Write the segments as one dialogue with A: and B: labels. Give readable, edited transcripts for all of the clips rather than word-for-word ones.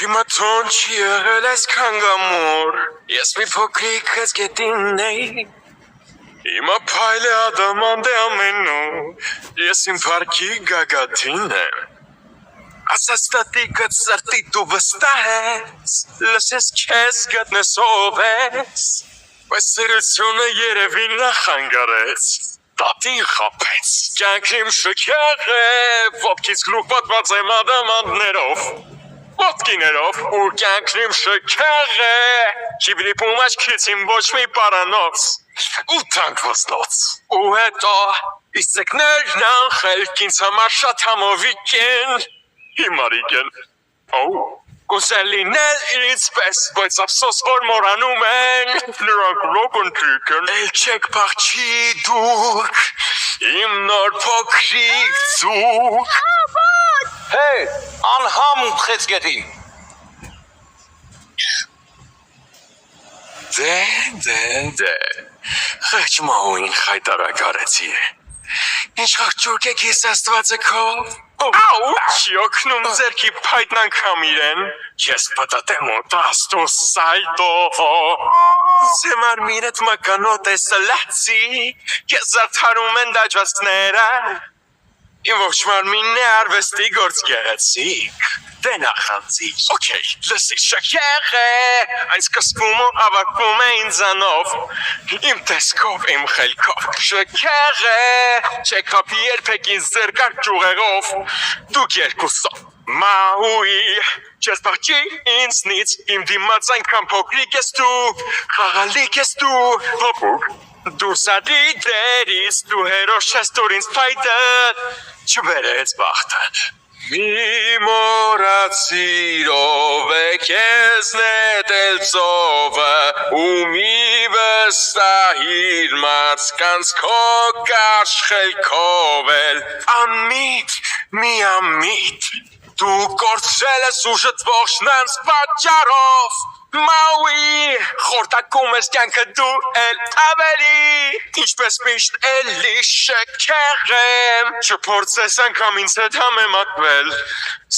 A: Ջիմացոն չի եղել այսքան գամոր, ես մի փոքրիկ հզգետին էի, իմա փայլ է ադամանդ է ամենու, ես իմ պարքի գագաթին եմ, ասաց տատիկըտ սրտի դու վստահ ես, լսես քեզ գտնես ով ես, բայց սիրությունը երևին նախանգարեց, տատին խապեց, կյանքիմ շքեղ է, ոտքից գլուխ պատված եմ ադամանդներով, ոտքիներով ու կյանքիմ շքեղ է, չիբրիպում աչքից իմ ոչ մի պարանոց, ու տանք ոստոց, ու հետո իսեքներն անխելք ինձ համար շատ համովիկ են, հիմարիկ են, կուզել լինել ինձ պես, բայց ապսոս որ մորանում են, նրանք լոկընտրիկ են, էլ չեք պաղչի դուք, իմ նոր փոքրիկ ձուկ,
B: Hey, անհամ խեցգետի
A: դե, խեչմահույն խայտարակարեցի է, ինչ խաղջուրկ եք ես աստվածը քով, չի օգնում ձերքի պայտն անգամ իրեն, ես պտատեմ ոտաստո սայտով, ձեմար միրետ մականոտ է սլացի, ես զարդարում են դաջվածները, իմ ողջ մարմինն է արվեստի գործ գեղեցիկ, դե նախանցիկ, օքեյ, լսի շքեղ է, այն սկսվում ու ավակվում է ինձանով, իմ տեսքով, իմ խելքով, շքեղ է, չեք հապի երբեք ինձ ձեր կարկ ճուղեղով, դուք երկուսով, մահուի, չես պաղջի ինձնից, իմ դիմաց այնքան փոքրիկ ես դու, խաղալիկ ես դու, փոփուկ, դու սադի դերից, դու հերոս չես դուր ինձ պայտը, չբերեց բաղթը, մի մորացիր ով է կեզ նետել ծովը, ու մի վստահիր մարցկանց քո կարճ խելքով էլ, անմիտ, մի ամիտ, դու կորցրել ես ուժդ ողջնանց պատճառով, մաուի, խորտակում ես կյանքը դու էլ ավելի, ինչպես միշտ էլի շքեղ եմ, չփորձես անգամ ինձ հետ համեմատվել,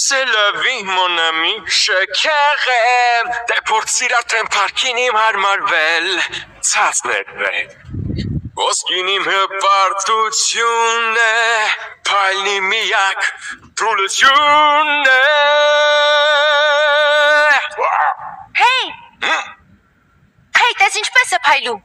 A: սելավի մոնամի շքեղ եմ, դե փորձիր արդեն պարքին իմ հարմարվել, ցածներվել, ոսկին իմ հպարտությունն է, փայլնի միակ թուլությունն է,
C: Hey, տես ինչպես է փայլում,